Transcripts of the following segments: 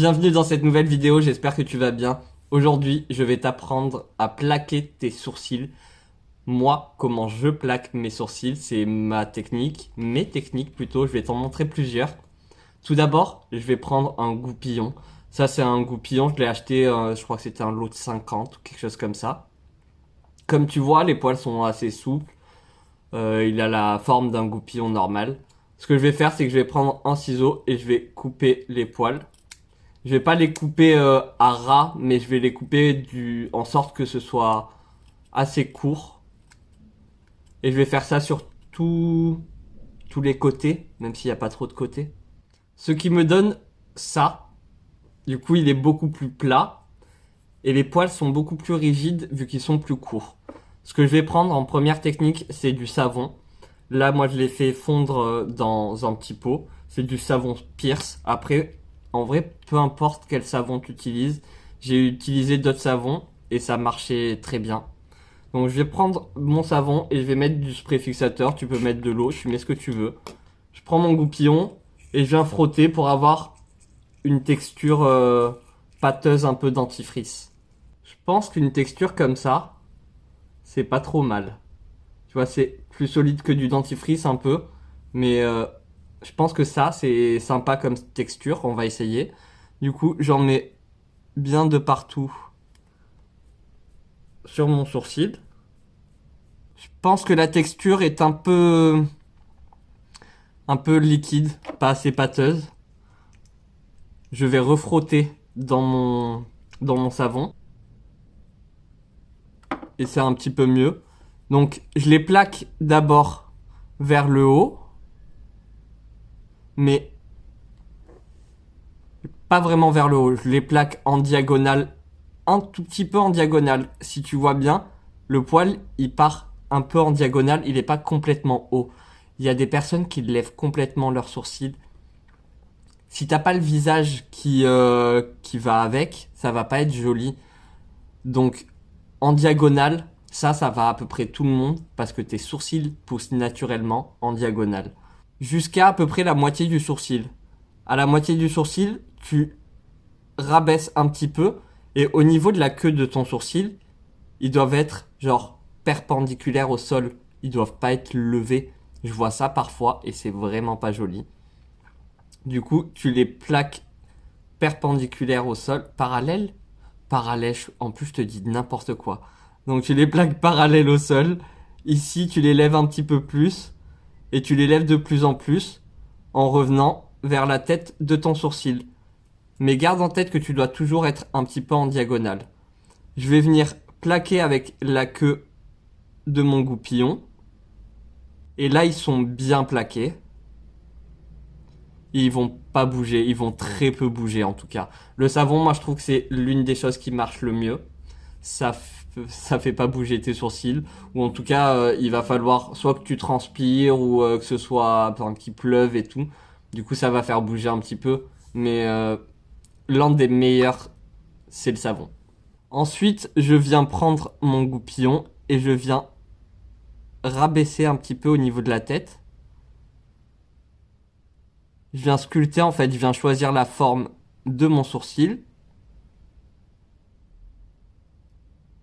Bienvenue dans cette nouvelle vidéo, j'espère que tu vas bien. Aujourd'hui, je vais t'apprendre à plaquer tes sourcils. Moi, comment je plaque mes sourcils, c'est ma technique, mes techniques plutôt, je vais t'en montrer plusieurs. Tout d'abord, je vais prendre un goupillon. Ça, c'est un goupillon, je l'ai acheté, je crois que c'était un lot de 50 ou quelque chose comme ça. Comme tu vois, les poils sont assez souples. Il a la forme d'un goupillon normal. Ce que je vais faire, c'est que je vais prendre un ciseau et je vais couper les poils. Je vais pas les couper à ras, mais je vais les couper en sorte que ce soit assez court. Et je vais faire ça sur tous les côtés, même s'il n'y a pas trop de côtés. Ce qui me donne ça. Du coup, il est beaucoup plus plat. Et les poils sont beaucoup plus rigides vu qu'ils sont plus courts. Ce que je vais prendre en première technique, c'est du savon. Là, moi, je l'ai fait fondre dans un petit pot. C'est du savon Pierce. Après, en vrai, peu importe quel savon tu utilises. J'ai utilisé d'autres savons et ça marchait très bien. Donc, je vais prendre mon savon et je vais mettre du spray fixateur. Tu peux mettre de l'eau, tu mets ce que tu veux. Je prends mon goupillon et je viens frotter pour avoir une texture pâteuse un peu dentifrice. Je pense qu'une texture comme ça, c'est pas trop mal. Tu vois, c'est plus solide que du dentifrice un peu. Mais je pense que ça, c'est sympa comme texture. On va essayer. Du coup, j'en mets bien de partout sur mon sourcil. Je pense que la texture est un peu liquide, pas assez pâteuse. Je vais refrotter dans mon savon. Et c'est un petit peu mieux. Donc, je les plaque d'abord vers le haut. Mais pas vraiment vers le haut. Je les plaque en diagonale, un tout petit peu en diagonale. Si tu vois bien, le poil, il part un peu en diagonale, il n'est pas complètement haut. Il y a des personnes qui lèvent complètement leurs sourcils. Si t'as pas le visage qui va avec, ça va pas être joli. Donc, en diagonale, ça va à peu près tout le monde parce que tes sourcils poussent naturellement en diagonale. Jusqu'à à peu près la moitié du sourcil. À la moitié du sourcil, tu rabaisses un petit peu et au niveau de la queue de ton sourcil, ils doivent être genre perpendiculaires au sol. Ils doivent pas être levés. Je vois ça parfois et c'est vraiment pas joli. Du coup, tu les plaques perpendiculaires au sol, parallèles. Parallèles, en plus je te dis n'importe quoi. Donc tu les plaques parallèles au sol. Ici, tu les lèves un petit peu plus et tu les lèves de plus en plus en revenant vers la tête de ton sourcil. Mais garde en tête que tu dois toujours être un petit peu en diagonale. Je vais venir plaquer avec la queue de mon goupillon. Et là, ils sont bien plaqués. Et ils vont pas bouger, ils vont très peu bouger en tout cas. Le savon, moi je trouve que c'est l'une des choses qui marche le mieux. Ça fait pas bouger tes sourcils. Ou en tout cas, il va falloir soit que tu transpires ou que ce soit qu'il pleuve et tout. Du coup, ça va faire bouger un petit peu. Mais l'un des meilleurs, c'est le savon. Ensuite, je viens prendre mon goupillon et je viens rabaisser un petit peu au niveau de la tête. Je viens sculpter en fait, je viens choisir la forme de mon sourcil.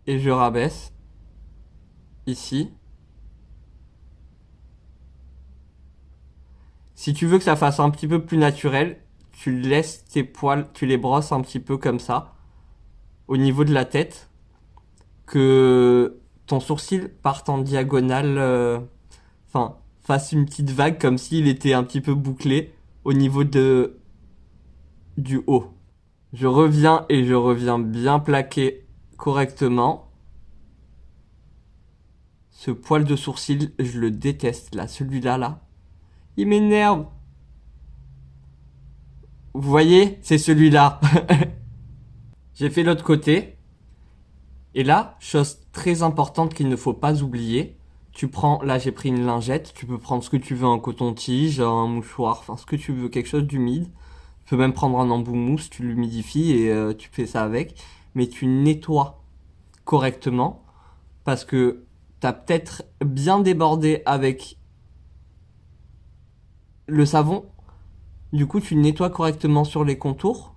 Et je rabaisse ici. Si tu veux que ça fasse un petit peu plus naturel, tu laisses tes poils, tu les brosses un petit peu comme ça, au niveau de la tête, que ton sourcil parte en diagonale, fasse une petite vague comme s'il était un petit peu bouclé au niveau du haut. Je reviens et je reviens bien plaquer correctement. Ce poil de sourcil, je le déteste là, celui-là là. Il m'énerve. Vous voyez, c'est celui-là. J'ai fait l'autre côté. Et là, chose très importante qu'il ne faut pas oublier, tu prends, là j'ai pris une lingette, tu peux prendre ce que tu veux, un coton-tige, un mouchoir, enfin ce que tu veux, quelque chose d'humide. Tu peux même prendre un embout mousse, tu l'humidifies et tu fais ça avec. Mais tu nettoies correctement parce que t'as peut-être bien débordé avec le savon. Du coup, tu nettoies correctement sur les contours.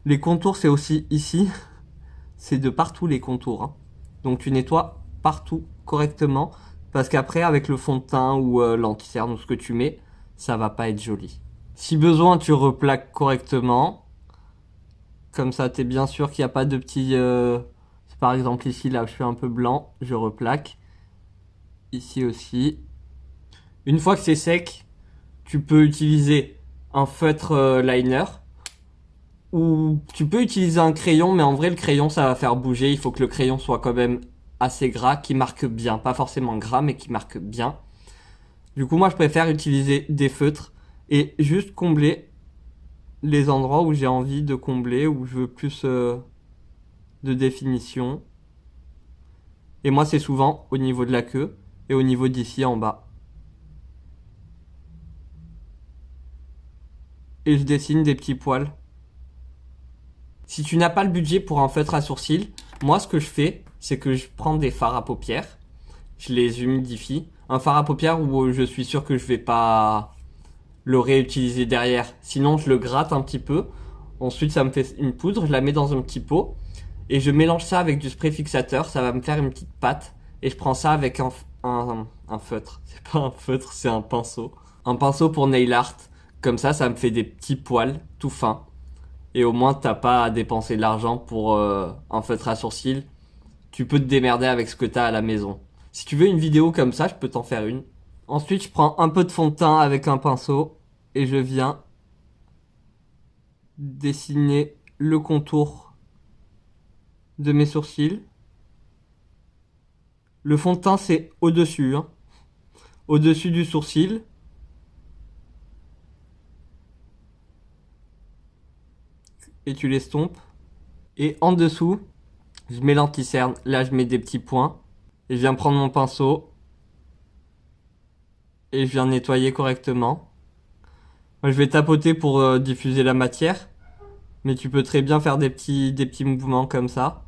Les contours, c'est aussi ici. C'est de partout les contours, hein. Donc tu nettoies partout correctement. Parce qu'après, avec le fond de teint ou l'anti-cerne ou ce que tu mets, ça va pas être joli. Si besoin, tu replaques correctement. Comme ça, t'es bien sûr qu'il n'y a pas de petits... Par exemple ici, là, je fais un peu blanc, je replaque. Ici aussi. Une fois que c'est sec, tu peux utiliser un feutre liner. Ou tu peux utiliser un crayon, mais en vrai, le crayon, ça va faire bouger. Il faut que le crayon soit quand même assez gras, qui marque bien. Pas forcément gras, mais qui marque bien. Du coup, moi, je préfère utiliser des feutres et juste combler les endroits où j'ai envie de combler, où je veux plus de définition. Et moi, c'est souvent au niveau de la queue et au niveau d'ici en bas. Et je dessine des petits poils. Si tu n'as pas le budget pour un feutre à sourcils, moi, ce que je fais, c'est que je prends des fards à paupières, je les humidifie. Un fard à paupières où je suis sûr que je vais pas le réutiliser derrière. Sinon, je le gratte un petit peu. Ensuite, ça me fait une poudre, je la mets dans un petit pot. Et je mélange ça avec du spray fixateur, ça va me faire une petite pâte. Et je prends ça avec un feutre. C'est pas un feutre, c'est un pinceau. Un pinceau pour nail art. Comme ça me fait des petits poils tout fins. Et au moins, t'as pas à dépenser de l'argent pour un feutre à sourcils. Tu peux te démerder avec ce que t'as à la maison. Si tu veux une vidéo comme ça, je peux t'en faire une. Ensuite, je prends un peu de fond de teint avec un pinceau. Et je viens dessiner le contour de mes sourcils. Le fond de teint, c'est au-dessus, hein. Au-dessus du sourcil. Et tu l'estompes. Et en dessous, je mets l'anti-cerne. Là, je mets des petits points. Et je viens prendre mon pinceau. Et je viens nettoyer correctement. Moi, je vais tapoter pour diffuser la matière. Mais tu peux très bien faire des petits mouvements comme ça.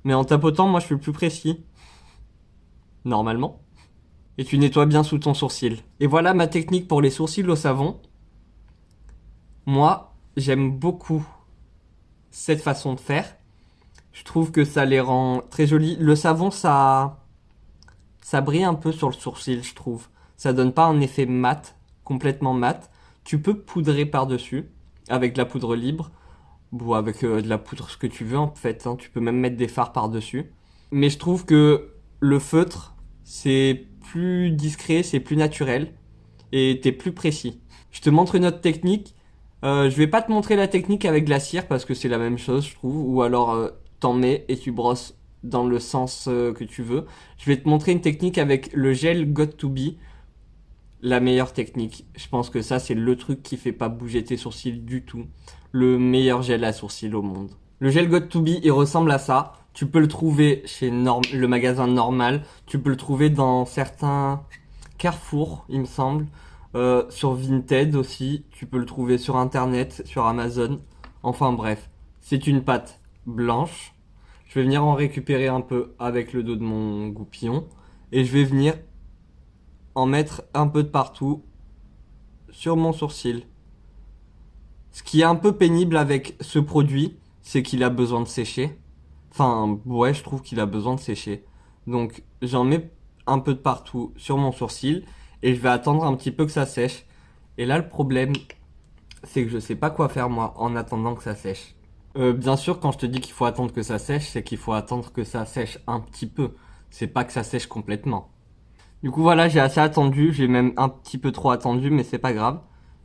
Mais en tapotant, moi, je suis plus précis. Normalement. Et tu nettoies bien sous ton sourcil. Et voilà ma technique pour les sourcils au savon. Moi, j'aime beaucoup cette façon de faire. Je trouve que ça les rend très jolis. Le savon, ça brille un peu sur le sourcil, je trouve. Ça donne pas un effet mat, complètement mat. Tu peux poudrer par-dessus avec de la poudre libre ou avec de la poudre ce que tu veux en fait, hein. Tu peux même mettre des fards par-dessus. Mais je trouve que le feutre, c'est plus discret, c'est plus naturel et t'es plus précis. Je te montre une autre technique. Je vais pas te montrer la technique avec de la cire parce que c'est la même chose, je trouve. Ou alors t'en mets et tu brosses dans le sens que tu veux. Je vais te montrer une technique avec le gel Got2b. La meilleure technique. Je pense que ça, c'est le truc qui fait pas bouger tes sourcils du tout. Le meilleur gel à sourcils au monde. Le gel Got2b, il ressemble à ça. Tu peux le trouver chez le magasin normal. Tu peux le trouver dans certains Carrefour, il me semble. Sur Vinted aussi. Tu peux le trouver sur Internet, sur Amazon. Enfin bref, c'est une pâte blanche. Je vais venir en récupérer un peu avec le dos de mon goupillon. Et je vais venir en mettre un peu de partout sur mon sourcil. Ce qui est un peu pénible avec ce produit, c'est qu'il a besoin de sécher. Enfin, ouais, je trouve qu'il a besoin de sécher. Donc, j'en mets un peu de partout sur mon sourcil et je vais attendre un petit peu que ça sèche. Et là, le problème, c'est que je sais pas quoi faire moi en attendant que ça sèche. Bien sûr, quand je te dis qu'il faut attendre que ça sèche, c'est qu'il faut attendre que ça sèche un petit peu. C'est pas que ça sèche complètement. Du coup, voilà, j'ai assez attendu. J'ai même un petit peu trop attendu, mais c'est pas grave.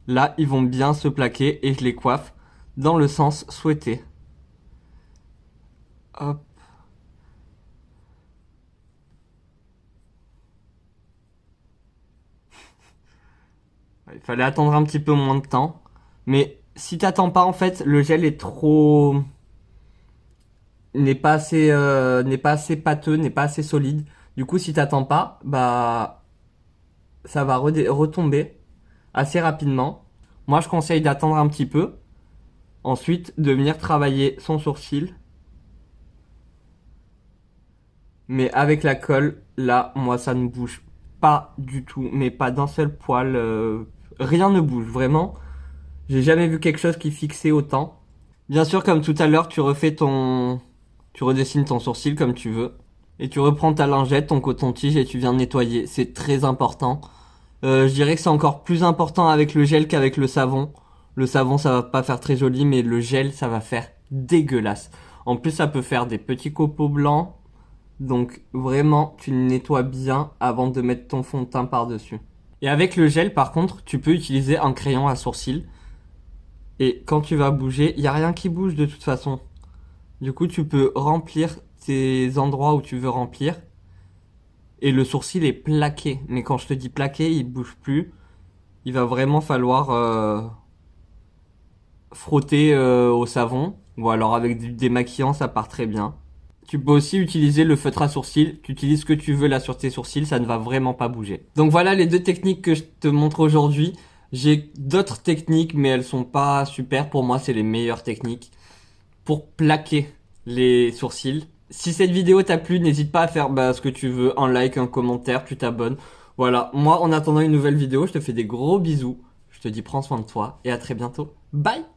Là, ils vont bien se plaquer et je les coiffe dans le sens souhaité. Hop. Il fallait attendre un petit peu moins de temps. Mais si t'attends pas, en fait, le gel est trop... n'est pas assez pâteux, n'est pas assez solide. Du coup, si t'attends pas, bah... ça va retomber assez rapidement. Moi, je conseille d'attendre un petit peu. Ensuite, de venir travailler son sourcil. Mais avec la colle, là, moi, ça ne bouge pas du tout. Mais pas d'un seul poil. Rien ne bouge, vraiment. J'ai jamais vu quelque chose qui fixait autant. Bien sûr, comme tout à l'heure, tu redessines ton sourcil comme tu veux. Et tu reprends ta lingette, ton coton-tige et tu viens nettoyer. C'est très important. Je dirais que c'est encore plus important avec le gel qu'avec le savon. Le savon, ça va pas faire très joli, mais le gel, ça va faire dégueulasse. En plus, ça peut faire des petits copeaux blancs. Donc vraiment, tu le nettoies bien avant de mettre ton fond de teint par-dessus. Et avec le gel, par contre, tu peux utiliser un crayon à sourcils. Et quand tu vas bouger, il n'y a rien qui bouge de toute façon. Du coup, tu peux remplir tes endroits où tu veux remplir. Et le sourcil est plaqué. Mais quand je te dis plaqué, il bouge plus. Il va vraiment falloir frotter au savon. Ou alors avec du démaquillant, ça part très bien. Tu peux aussi utiliser le feutre à sourcils. Tu utilises ce que tu veux là sur tes sourcils, ça ne va vraiment pas bouger. Donc voilà les deux techniques que je te montre aujourd'hui. J'ai d'autres techniques, mais elles sont pas super. Pour moi, c'est les meilleures techniques pour plaquer les sourcils. Si cette vidéo t'a plu, n'hésite pas à faire ce que tu veux, un like, un commentaire, tu t'abonnes. Voilà, moi en attendant une nouvelle vidéo, je te fais des gros bisous. Je te dis prends soin de toi et à très bientôt. Bye!